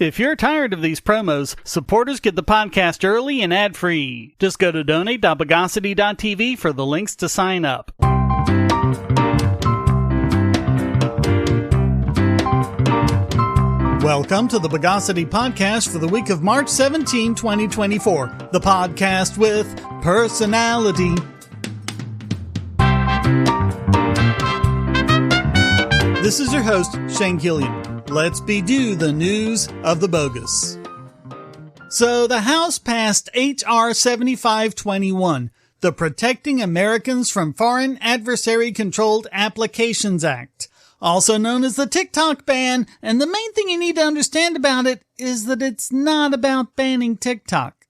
If you're tired of these promos, supporters get the podcast early and ad-free. Just go to donate.bogosity.tv for the links to sign up. Welcome to the Bogosity Podcast for the week of March 17, 2024. The podcast with personality. This is your host, Shane Killian. Let's be-do the news of the bogus. So the House passed H.R. 7521, the Protecting Americans from Foreign Adversary-Controlled Applications Act, also known as the TikTok ban, and the main thing you need to understand about it is that it's not about banning TikTok.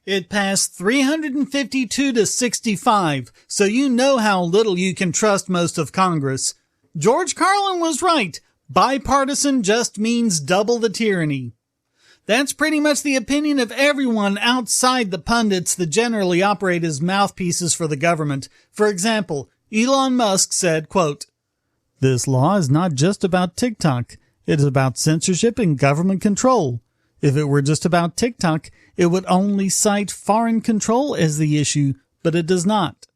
It passed 352 to 65, so you know how little you can trust most of Congress. George Carlin was right. Bipartisan just means double the tyranny. That's pretty much the opinion of everyone outside the pundits that generally operate as mouthpieces for the government. For example, Elon Musk said, quote, "This law is not just about TikTok. It is about censorship and government control. If it were just about TikTok, it would only cite foreign control as the issue, but it does not."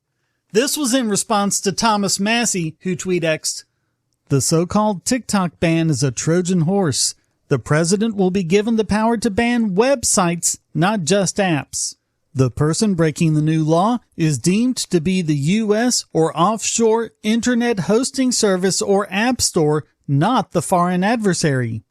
This was in response to Thomas Massie, who tweet-X'd, "The so-called TikTok ban is a Trojan horse. The president will be given the power to ban websites, not just apps. The person breaking the new law is deemed to be the U.S. or offshore internet hosting service or app store, not the foreign adversary."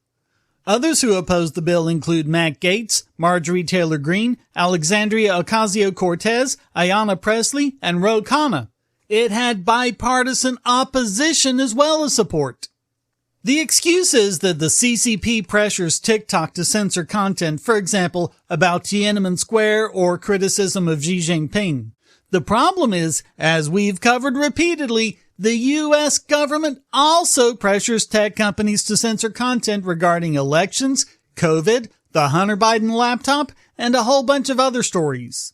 Others who opposed the bill include Matt Gaetz, Marjorie Taylor Greene, Alexandria Ocasio-Cortez, Ayanna Pressley, and Ro Khanna. It had bipartisan opposition as well as support. The excuse is that the CCP pressures TikTok to censor content, for example, about Tiananmen Square or criticism of Xi Jinping. The problem is, as we've covered repeatedly, the U.S. government also pressures tech companies to censor content regarding elections, COVID, the Hunter Biden laptop, and a whole bunch of other stories.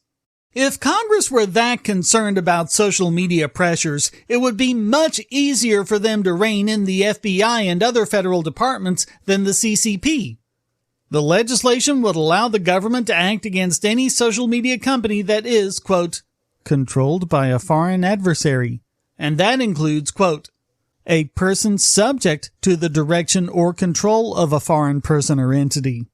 If Congress were that concerned about social media pressures, it would be much easier for them to rein in the FBI and other federal departments than the CCP. The legislation would allow the government to act against any social media company that is, quote, "controlled by a foreign adversary," and that includes, quote, "a person subject to the direction or control of a foreign person or entity."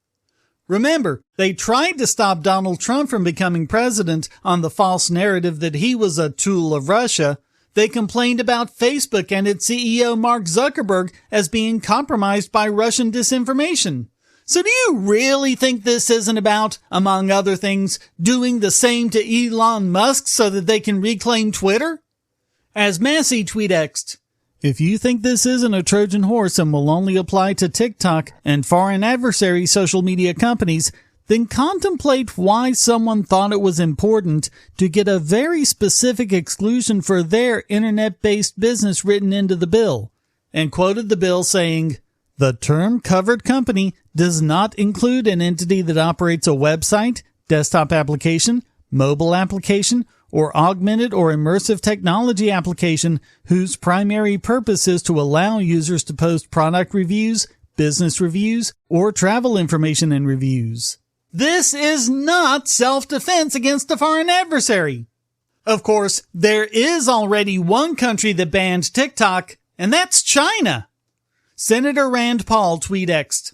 Remember, they tried to stop Donald Trump from becoming president on the false narrative that he was a tool of Russia. They complained about Facebook and its CEO Mark Zuckerberg as being compromised by Russian disinformation. So do you really think this isn't about, among other things, doing the same to Elon Musk so that they can reclaim Twitter? As Massie tweet-X'd, "If you think this isn't a Trojan horse and will only apply to TikTok and foreign adversary social media companies, then contemplate why someone thought it was important to get a very specific exclusion for their internet-based business written into the bill," and quoted the bill saying, "The term covered company does not include an entity that operates a website, desktop application, mobile application, or augmented or immersive technology application whose primary purpose is to allow users to post product reviews, business reviews, or travel information and reviews." This is not self-defense against a foreign adversary. Of course, there is already one country that banned TikTok, and that's China. Senator Rand Paul tweet-X'd,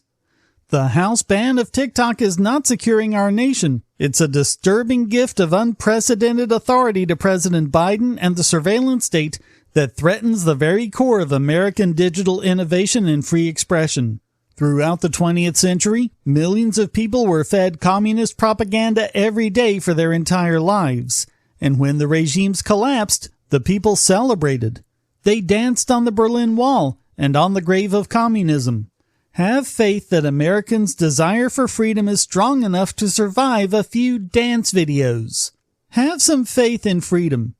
"The House ban of TikTok is not securing our nation. It's a disturbing gift of unprecedented authority to President Biden and the surveillance state that threatens the very core of American digital innovation and free expression. Throughout the 20th century, millions of people were fed communist propaganda every day for their entire lives. And when the regimes collapsed, the people celebrated. They danced on the Berlin Wall and on the grave of communism. Have faith that Americans' desire for freedom is strong enough to survive a few dance videos. Have some faith in freedom.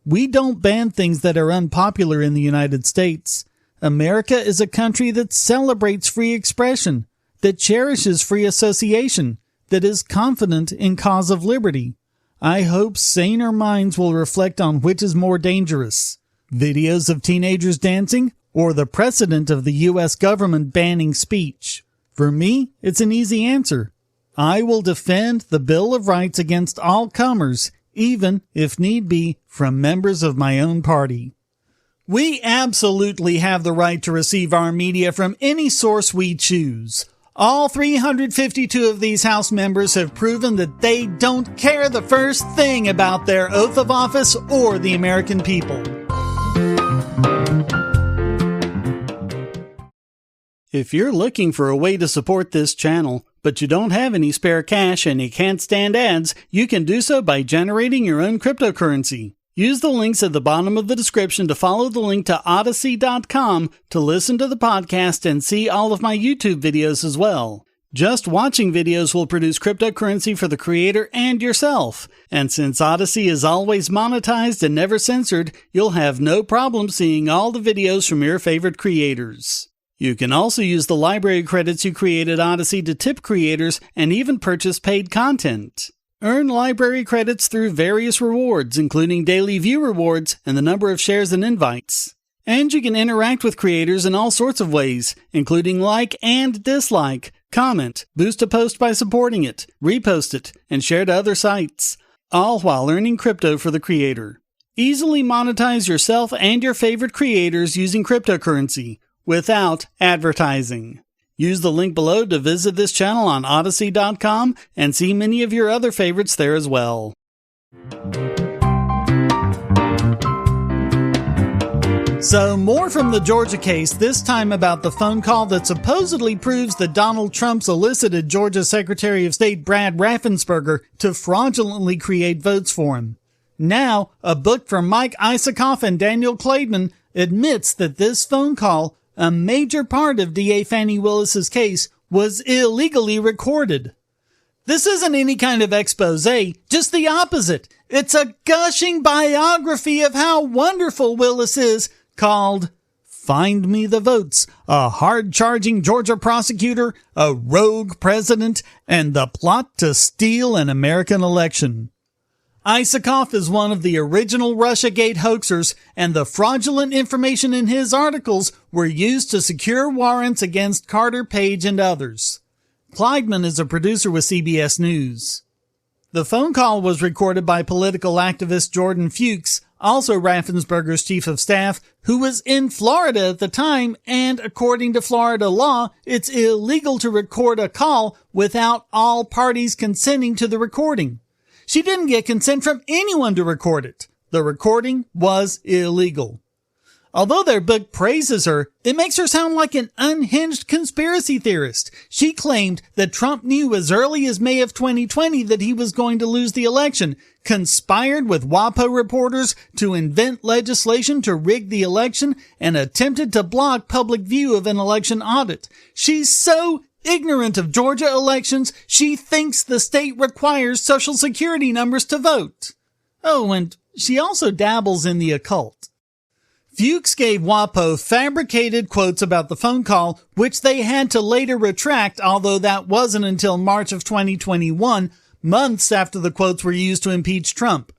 We don't ban things that are unpopular in the United States. America is a country that celebrates free expression, that cherishes free association, that is confident in cause of liberty. I hope saner minds will reflect on which is more dangerous, videos of teenagers dancing or the precedent of the U.S. government banning speech. For me, it's an easy answer. I will defend the Bill of Rights against all comers, even, if need be, from members of my own party. We absolutely have the right to receive our media from any source we choose. All 352 of these House members have proven that they don't care the first thing about their oath of office or the American people. If you're looking for a way to support this channel, but you don't have any spare cash and you can't stand ads, you can do so by generating your own cryptocurrency. Use the links at the bottom of the description to follow the link to Odysee.com to listen to the podcast and see all of my YouTube videos as well. Just watching videos will produce cryptocurrency for the creator and yourself. And since Odysee is always monetized and never censored, you'll have no problem seeing all the videos from your favorite creators. You can also use the library credits you create at Odysee to tip creators and even purchase paid content. Earn library credits through various rewards, including daily view rewards and the number of shares and invites. And you can interact with creators in all sorts of ways, including like and dislike, comment, boost a post by supporting it, repost it, and share to other sites, all while earning crypto for the creator. Easily monetize yourself and your favorite creators using cryptocurrency, without advertising. Use the link below to visit this channel on Odysee.com and see many of your other favorites there as well. So more from the Georgia case, this time about the phone call that supposedly proves that Donald Trump solicited Georgia Secretary of State Brad Raffensperger to fraudulently create votes for him. Now, a book from Mike Isikoff and Daniel Klaidman admits that this phone call, a major part of DA Fani Willis's case, was illegally recorded. This isn't any kind of expose, just the opposite. It's a gushing biography of how wonderful Willis is, called Find Me the Votes, a hard-charging Georgia prosecutor, a rogue president, and the plot to steal an American election. Isikoff is one of the original Russiagate hoaxers, and the fraudulent information in his articles were used to secure warrants against Carter Page and others. Klaidman is a producer with CBS News. The phone call was recorded by political activist Jordan Fuchs, also Raffensperger's chief of staff, who was in Florida at the time, and according to Florida law, it's illegal to record a call without all parties consenting to the recording. She didn't get consent from anyone to record it. The recording was illegal. Although their book praises her, it makes her sound like an unhinged conspiracy theorist. She claimed that Trump knew as early as May of 2020 that he was going to lose the election, conspired with WAPO reporters to invent legislation to rig the election, and attempted to block public view of an election audit. She's so ignorant of Georgia elections, she thinks the state requires Social Security numbers to vote. Oh, and she also dabbles in the occult. Fuchs gave WAPO fabricated quotes about the phone call, which they had to later retract, although that wasn't until March of 2021, months after the quotes were used to impeach Trump.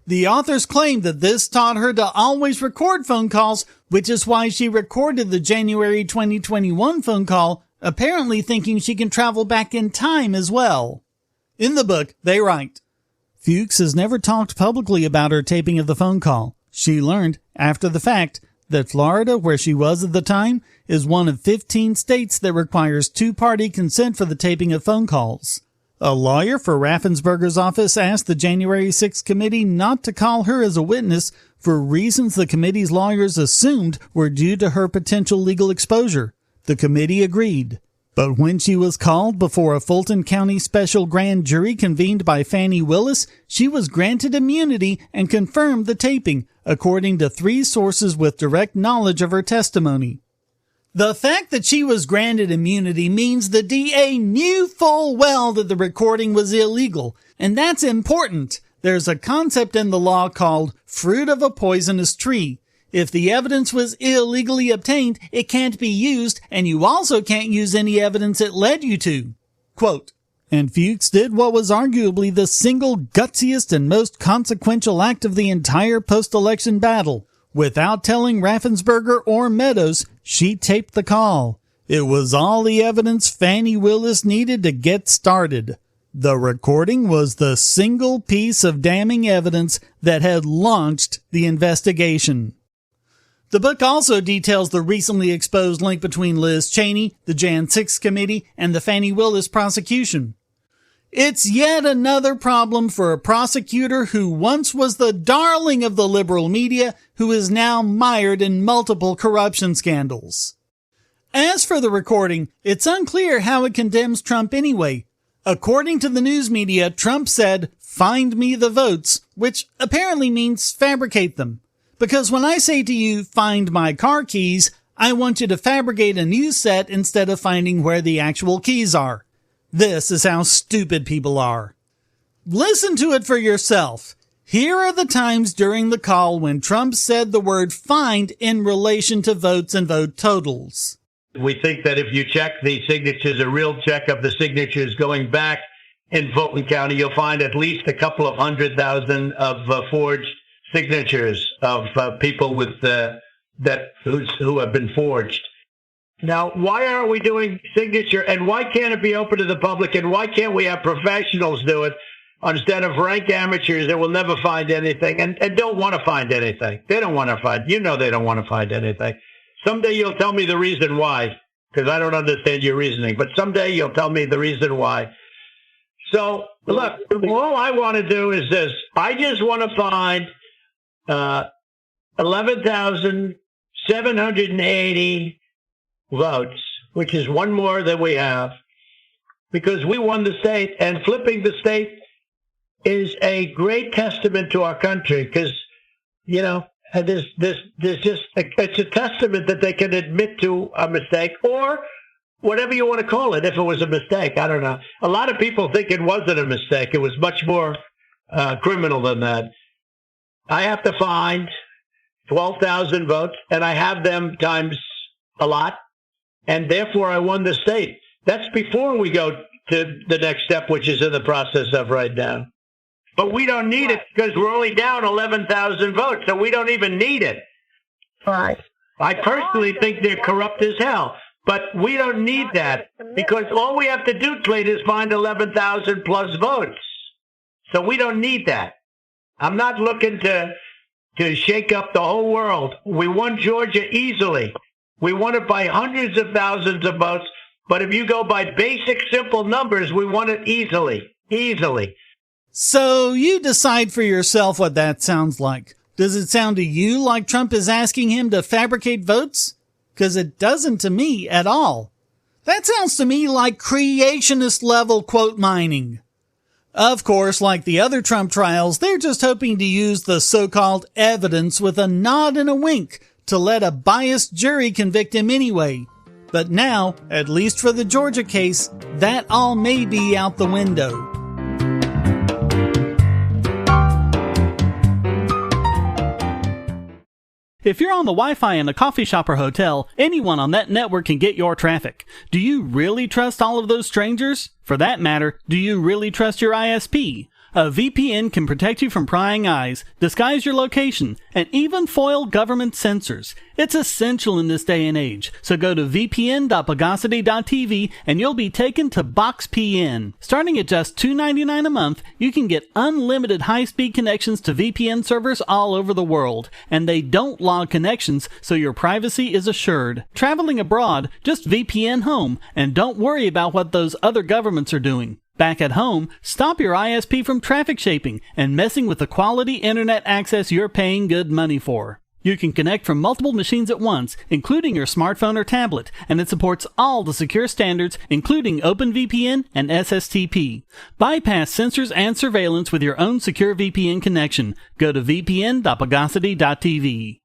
The authors claimed that this taught her to always record phone calls, which is why she recorded the January 2021 phone call, apparently thinking she can travel back in time as well. In the book, they write, Fuchs has never talked publicly about her taping of the phone call. She learned, after the fact, that Florida, where she was at the time, is one of 15 states that requires two-party consent for the taping of phone calls. A lawyer for Raffensperger's office asked the January 6th committee not to call her as a witness for reasons the committee's lawyers assumed were due to her potential legal exposure. The committee agreed. But when she was called before a Fulton County special grand jury convened by Fani Willis, she was granted immunity and confirmed the taping, according to 3 sources with direct knowledge of her testimony. The fact that she was granted immunity means the DA knew full well that the recording was illegal, and that's important. There's a concept in the law called fruit of a poisonous tree. If the evidence was illegally obtained, it can't be used, and you also can't use any evidence it led you to. Quote, and Fuchs did what was arguably the single gutsiest and most consequential act of the entire post-election battle. Without telling Raffensperger or Meadows, she taped the call. It was all the evidence Fani Willis needed to get started. The recording was the single piece of damning evidence that had launched the investigation. The book also details the recently exposed link between Liz Cheney, the Jan 6 committee, and the Fani Willis prosecution. It's yet another problem for a prosecutor who once was the darling of the liberal media, who is now mired in multiple corruption scandals. As for the recording, it's unclear how it condemns Trump anyway. According to the news media, Trump said, "Find me the votes," which apparently means fabricate them. Because when I say to you, "Find my car keys," I want you to fabricate a new set instead of finding where the actual keys are. This is how stupid people are. Listen to it for yourself. Here are the times during the call when Trump said the word "find" in relation to votes and vote totals. We think that if you check the signatures, a real check of the signatures going back in Fulton County, you'll find at least a couple of 100,000 of forged signatures of people with who have been forged. Now, why aren't we doing signature, and why can't it be open to the public, and why can't we have professionals do it instead of rank amateurs that will never find anything and don't want to find anything? They don't want to find, they don't want to find anything. Someday you'll tell me the reason why, because I don't understand your reasoning, but someday you'll tell me the reason why. So, look, all I want to do is this. I just want to find 11,780 votes, which is one more than we have, because we won the state, and flipping the state is a great testament to our country, because, it's a testament that they can admit to a mistake, or whatever you want to call it, if it was a mistake. I don't know. A lot of people think it wasn't a mistake. It was much more criminal than that. I have to find 12,000 votes, and I have them times a lot, and therefore I won the state. That's before we go to the next step, which is in the process of right now. But we don't need it because we're only down 11,000 votes, so we don't even need it. Right. I personally think they're corrupt as hell, but we don't need that because all we have to do, Clayton, is find 11,000 plus votes. So we don't need that. I'm not looking to shake up the whole world. We won Georgia easily. We won it by hundreds of thousands of votes, but if you go by basic, simple numbers, we won it easily. Easily. So you decide for yourself what that sounds like. Does it sound to you like Trump is asking him to fabricate votes? Because it doesn't to me at all. That sounds to me like creationist level quote mining. Of course, like the other Trump trials, they're just hoping to use the so-called evidence with a nod and a wink to let a biased jury convict him anyway. But now, at least for the Georgia case, that all may be out the window. If you're on the Wi-Fi in a coffee shop or hotel, anyone on that network can get your traffic. Do you really trust all of those strangers? For that matter, do you really trust your ISP? A VPN can protect you from prying eyes, disguise your location, and even foil government censors. It's essential in this day and age, so go to vpn.bogosity.tv and you'll be taken to BoxPN. Starting at just $2.99 a month, you can get unlimited high-speed connections to VPN servers all over the world, and they don't log connections, so your privacy is assured. Traveling abroad, just VPN home, and don't worry about what those other governments are doing. Back at home, stop your ISP from traffic shaping and messing with the quality internet access you're paying good money for. You can connect from multiple machines at once, including your smartphone or tablet, and it supports all the secure standards, including OpenVPN and SSTP. Bypass censors and surveillance with your own secure VPN connection. Go to vpn.bogosity.tv.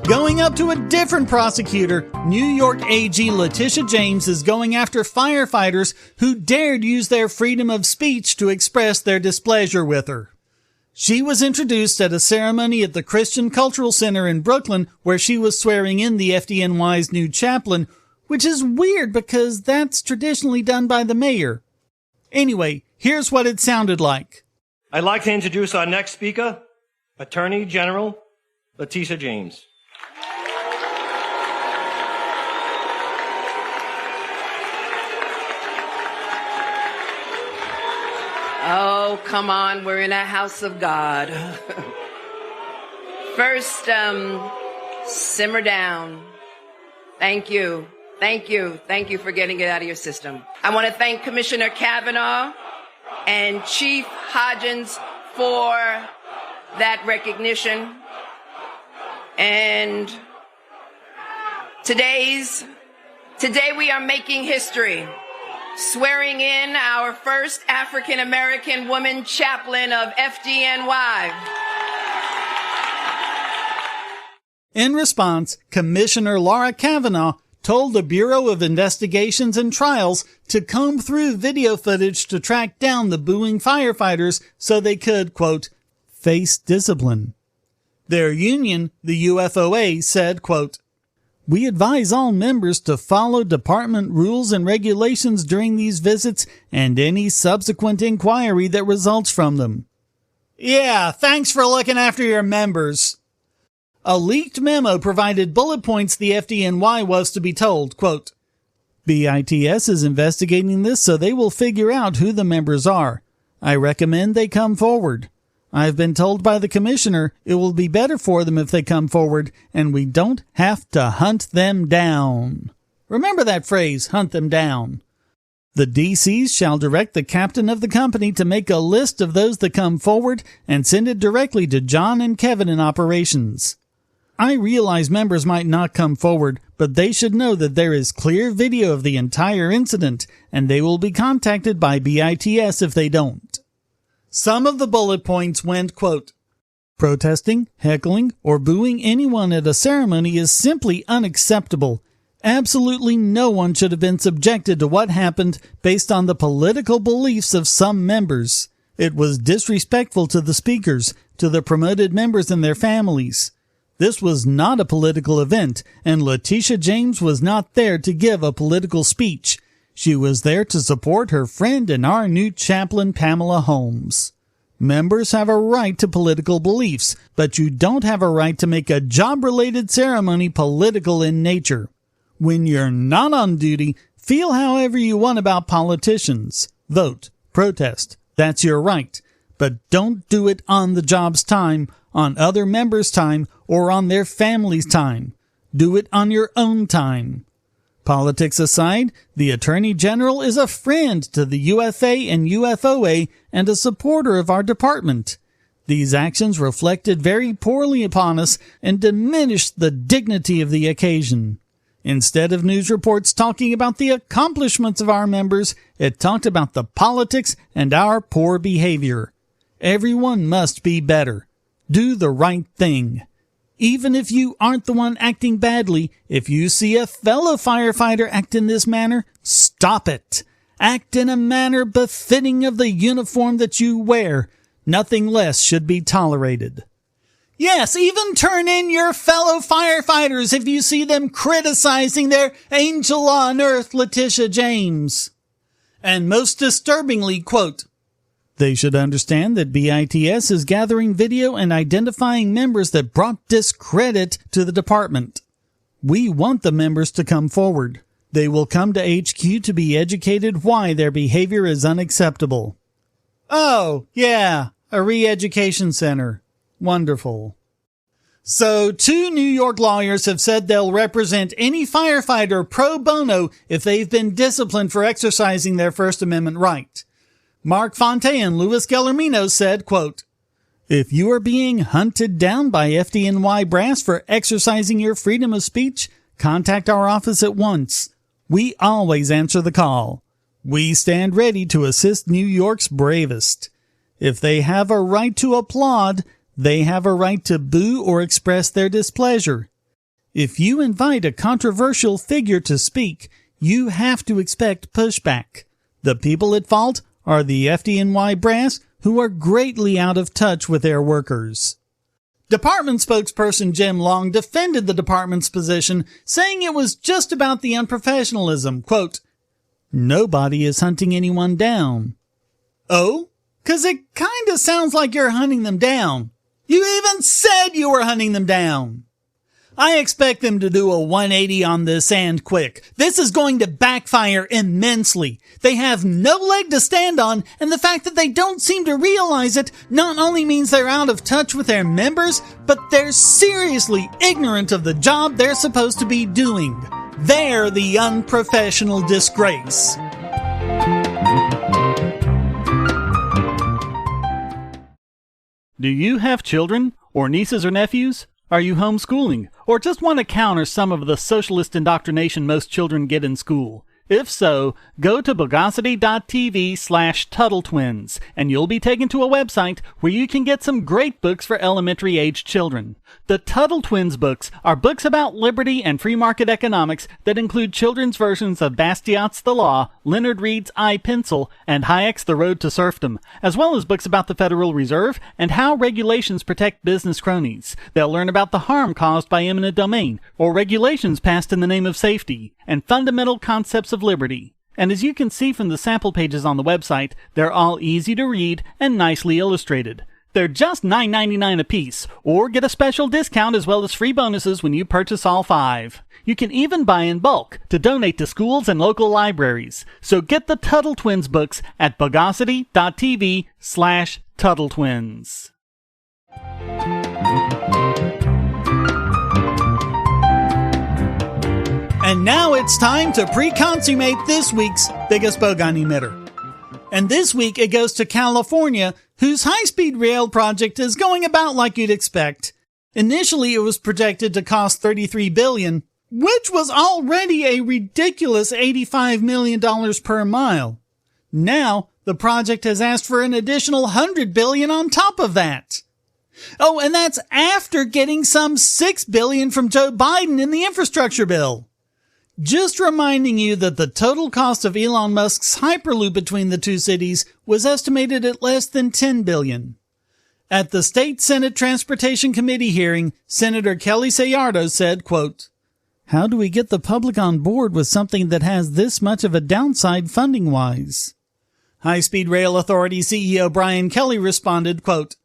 Going up to a different prosecutor, New York AG Letitia James is going after firefighters who dared use their freedom of speech to express their displeasure with her. She was introduced at a ceremony at the Christian Cultural Center in Brooklyn where she was swearing in the FDNY's new chaplain, which is weird because that's traditionally done by the mayor. Anyway, here's what it sounded like. I'd like to introduce our next speaker, Attorney General Letitia James. Oh, come on. We're in a house of God. First, simmer down. Thank you. Thank you. Thank you for getting it out of your system. I want to thank Commissioner Kavanaugh and Chief Hodgins for that recognition. And today we are making history, swearing in our first African-American woman chaplain of FDNY. In response, Commissioner Laura Kavanaugh told the Bureau of Investigations and Trials to comb through video footage to track down the booing firefighters so they could, quote, face discipline. Their union, the UFOA, said, quote, we advise all members to follow department rules and regulations during these visits and any subsequent inquiry that results from them. Yeah, thanks for looking after your members. A leaked memo provided bullet points the FDNY was to be told, quote, BITS is investigating this so they will figure out who the members are. I recommend they come forward. I've been told by the commissioner it will be better for them if they come forward and we don't have to hunt them down. Remember that phrase, hunt them down. The DCs shall direct the captain of the company to make a list of those that come forward and send it directly to John and Kevin in operations. I realize members might not come forward, but they should know that there is clear video of the entire incident, and they will be contacted by BITS if they don't. Some of the bullet points went, quote, protesting, heckling, or booing anyone at a ceremony is simply unacceptable. Absolutely no one should have been subjected to what happened based on the political beliefs of some members. It was disrespectful to the speakers, to the promoted members and their families. This was not a political event, and Letitia James was not there to give a political speech. She was there to support her friend and our new chaplain, Pamela Holmes. Members have a right to political beliefs, but you don't have a right to make a job-related ceremony political in nature. When you're not on duty, feel however you want about politicians. Vote, protest, that's your right. But don't do it on the job's time, on other members' time, or on their family's time. Do it on your own time. Politics aside, the Attorney General is a friend to the UFA and UFOA and a supporter of our department. These actions reflected very poorly upon us and diminished the dignity of the occasion. Instead of news reports talking about the accomplishments of our members, it talked about the politics and our poor behavior. Everyone must be better. Do the right thing. Even if you aren't the one acting badly, if you see a fellow firefighter act in this manner, stop it. Act in a manner befitting of the uniform that you wear. Nothing less should be tolerated. Yes, even turn in your fellow firefighters if you see them criticizing their angel on earth, Letitia James. And most disturbingly, quote, they should understand that BITS is gathering video and identifying members that brought discredit to the department. We want the members to come forward. They will come to HQ to be educated why their behavior is unacceptable. Oh, yeah, a re-education center. Wonderful. So, 2 New York lawyers have said they'll represent any firefighter pro bono if they've been disciplined for exercising their First Amendment right. Mark Fonte and Louis Guillermino said, quote, if you are being hunted down by FDNY brass for exercising your freedom of speech, contact our office at once. We always answer the call. We stand ready to assist New York's bravest. If they have a right to applaud, they have a right to boo or express their displeasure. If you invite a controversial figure to speak, you have to expect pushback. The people at fault are the FDNY brass, who are greatly out of touch with their workers. Department spokesperson Jim Long defended the department's position, saying it was just about the unprofessionalism. Quote, nobody is hunting anyone down. Oh? 'Cause it kinda sounds like you're hunting them down. You even said you were hunting them down. I expect them to do a 180 on this and quick. This is going to backfire immensely. They have no leg to stand on, and the fact that they don't seem to realize it not only means they're out of touch with their members, but they're seriously ignorant of the job they're supposed to be doing. They're the unprofessional disgrace. Do you have children, or nieces or nephews? Are you homeschooling, or just want to counter some of the socialist indoctrination most children get in school? If so, go to bogosity.tv/TuttleTwins, and you'll be taken to a website where you can get some great books for elementary-age children. The Tuttle Twins books are books about liberty and free market economics that include children's versions of Bastiat's The Law, Leonard Read's I, Pencil, and Hayek's The Road to Serfdom, as well as books about the Federal Reserve and how regulations protect business cronies. They'll learn about the harm caused by eminent domain, or regulations passed in the name of safety, and fundamental concepts of liberty. And as you can see from the sample pages on the website, they're all easy to read and nicely illustrated. They're just $9.99 a piece, or get a special discount as well as free bonuses when you purchase all 5. You can even buy in bulk to donate to schools and local libraries. So get the Tuttle Twins books at bogosity.tv/TuttleTwins. And now it's time to pre-consummate this week's biggest bogon emitter. And this week it goes to California, whose high-speed rail project is going about like you'd expect. Initially it was projected to cost $33 billion, which was already a ridiculous $85 million per mile. Now the project has asked for an additional $100 billion on top of that. Oh, and that's after getting some $6 billion from Joe Biden in the infrastructure bill. Just reminding you that the total cost of Elon Musk's Hyperloop between the two cities was estimated at less than $10 billion. At the State Senate Transportation Committee hearing, Senator Kelly Sayardo said, quote, "How do we get the public on board with something that has this much of a downside funding-wise?" High-Speed Rail Authority CEO Brian Kelly responded, quote,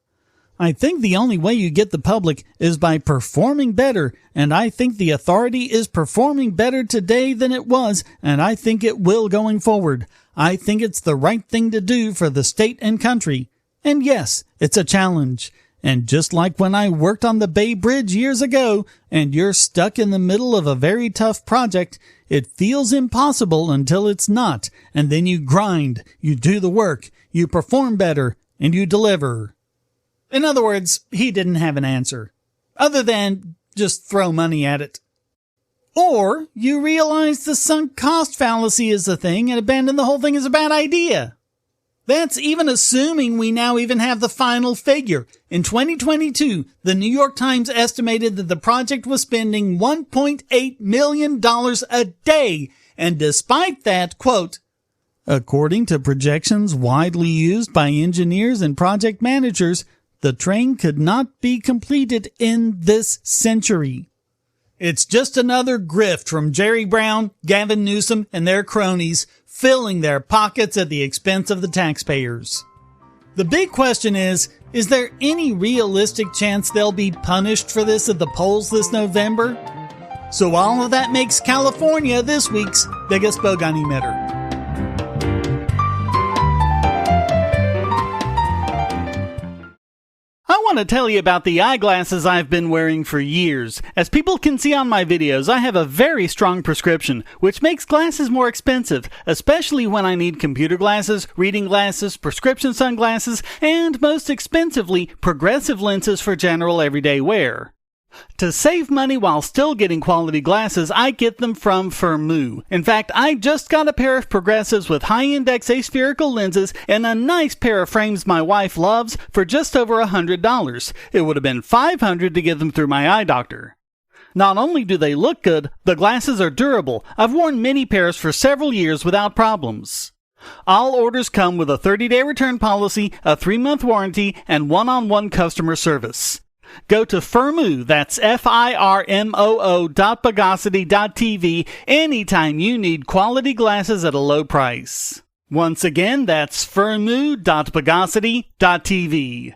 "I think the only way you get the public is by performing better, and I think the authority is performing better today than it was, and I think it will going forward. I think it's the right thing to do for the state and country. And yes, it's a challenge. And just like when I worked on the Bay Bridge years ago, and you're stuck in the middle of a very tough project, it feels impossible until it's not, and then you grind, you do the work, you perform better, and you deliver." In other words, he didn't have an answer, other than just throw money at it. Or you realize the sunk cost fallacy is a thing and abandon the whole thing as a bad idea. That's even assuming we now even have the final figure. In 2022, the New York Times estimated that the project was spending $1.8 million a day, and despite that, quote, "According to projections widely used by engineers and project managers, the train could not be completed in this century." It's just another grift from Jerry Brown, Gavin Newsom, and their cronies, filling their pockets at the expense of the taxpayers. The big question is there any realistic chance they'll be punished for this at the polls this November? So all of that makes California this week's biggest bogon emitter. I want to tell you about the eyeglasses I've been wearing for years. As people can see on my videos, I have a very strong prescription, which makes glasses more expensive, especially when I need computer glasses, reading glasses, prescription sunglasses, and most expensively, progressive lenses for general everyday wear. To save money while still getting quality glasses, I get them from Firmoo. In fact, I just got a pair of progressives with high-index aspherical lenses and a nice pair of frames my wife loves for just over $100. It would have been $500 to get them through my eye doctor. Not only do they look good, the glasses are durable. I've worn many pairs for several years without problems. All orders come with a 30-day return policy, a 3-month warranty, and one-on-one customer service. Go to Firmoo, that's FIRMOO.bogosity.tv anytime you need quality glasses at a low price. Once again, that's Firmoo.bogosity.tv.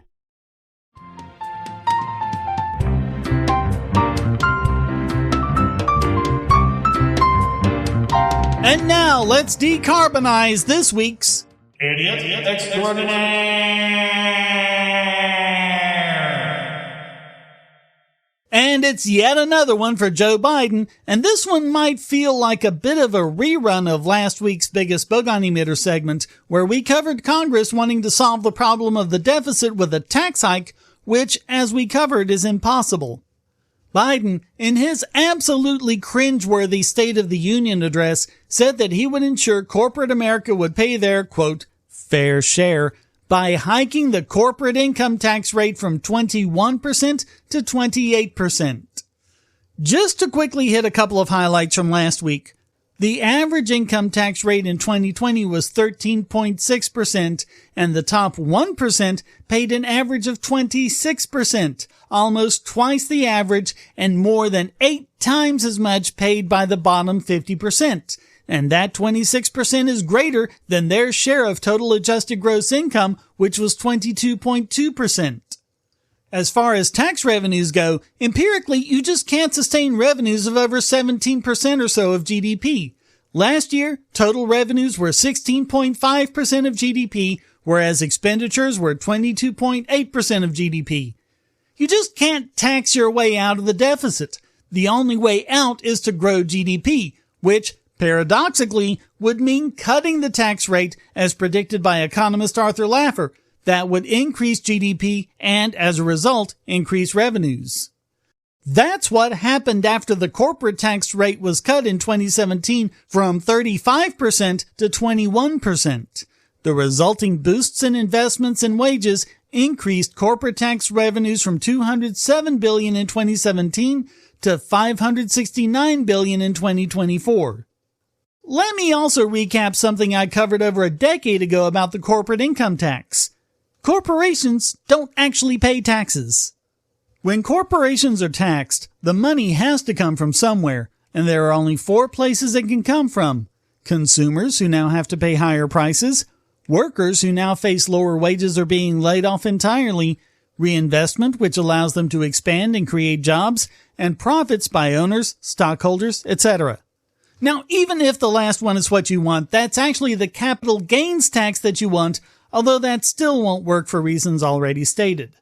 And now let's decarbonize this week's Idiot Extraordinaire. And it's yet another one for Joe Biden, and this one might feel like a bit of a rerun of last week's biggest bogon emitter segment, where we covered Congress wanting to solve the problem of the deficit with a tax hike, which, as we covered, is impossible. Biden, in his absolutely cringeworthy State of the Union address, said that he would ensure corporate America would pay their, quote, fair share by hiking the corporate income tax rate from 21% to 28%. Just to quickly hit a couple of highlights from last week, the average income tax rate in 2020 was 13.6%, and the top 1% paid an average of 26%, almost twice the average and more than 8 times as much paid by the bottom 50%. And that 26% is greater than their share of total adjusted gross income, which was 22.2%. As far as tax revenues go, empirically, you just can't sustain revenues of over 17% or so of GDP. Last year, total revenues were 16.5% of GDP, whereas expenditures were 22.8% of GDP. You just can't tax your way out of the deficit. The only way out is to grow GDP, which, paradoxically, would mean cutting the tax rate as predicted by economist Arthur Laffer. That would increase GDP and, as a result, increase revenues. That's what happened after the corporate tax rate was cut in 2017 from 35% to 21%. The resulting boosts in investments and wages increased corporate tax revenues from $207 billion in 2017 to $569 billion in 2024. Let me also recap something I covered over a decade ago about the corporate income tax. Corporations don't actually pay taxes. When corporations are taxed, the money has to come from somewhere, and there are only 4 places it can come from. Consumers, who now have to pay higher prices, workers, who now face lower wages or being laid off entirely, reinvestment, which allows them to expand and create jobs, and profits by owners, stockholders, etc. Now, even if the last one is what you want, that's actually the capital gains tax that you want, although that still won't work for reasons already stated.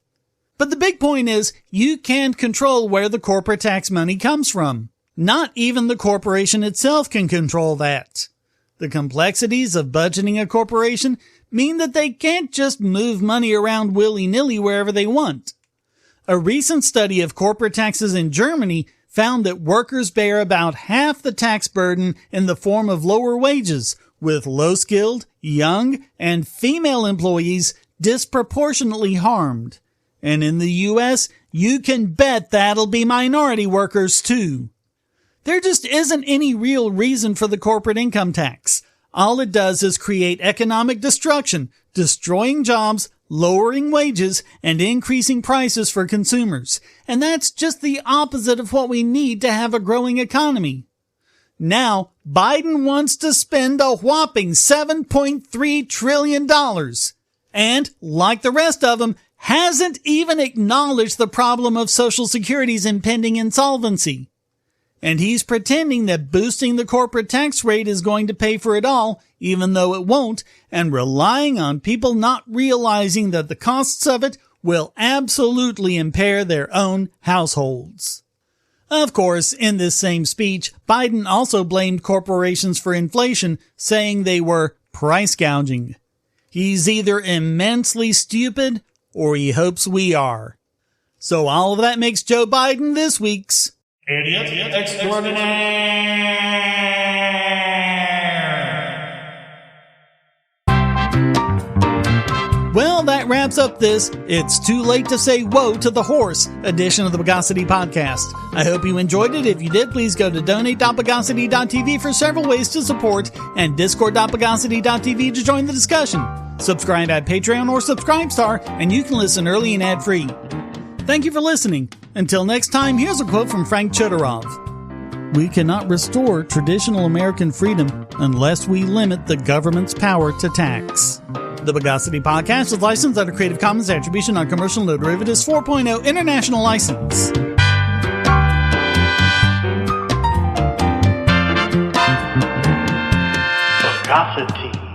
But the big point is, you can't control where the corporate tax money comes from. Not even the corporation itself can control that. The complexities of budgeting a corporation mean that they can't just move money around willy-nilly wherever they want. A recent study of corporate taxes in Germany found that workers bear about half the tax burden in the form of lower wages, with low-skilled, young, and female employees disproportionately harmed. And in the U.S., you can bet that'll be minority workers too. There just isn't any real reason for the corporate income tax. All it does is create economic destruction, destroying jobs, lowering wages, and increasing prices for consumers. And that's just the opposite of what we need to have a growing economy. Now, Biden wants to spend a whopping $7.3 trillion. And, like the rest of them, hasn't even acknowledged the problem of Social Security's impending insolvency. And he's pretending that boosting the corporate tax rate is going to pay for it all, even though it won't, and relying on people not realizing that the costs of it will absolutely impair their own households. Of course, in this same speech, Biden also blamed corporations for inflation, saying they were price gouging. He's either immensely stupid, or he hopes we are. So all of that makes Joe Biden this week's Idiot Extraordinaire. Well, that wraps up this It's Too Late to Say Whoa to the Horse edition of the Bogosity Podcast. I hope you enjoyed it. If you did, please go to donate.bogosity.tv for several ways to support and discord.bogosity.tv to join the discussion. Subscribe at Patreon or Subscribestar, and you can listen early and ad-free. Thank you for listening. Until next time, here's a quote from Frank Chodorov. We cannot restore traditional American freedom unless we limit the government's power to tax. The Bogosity Podcast is licensed under Creative Commons Attribution Non-Commercial No Derivatives 4.0 International License. atrocity.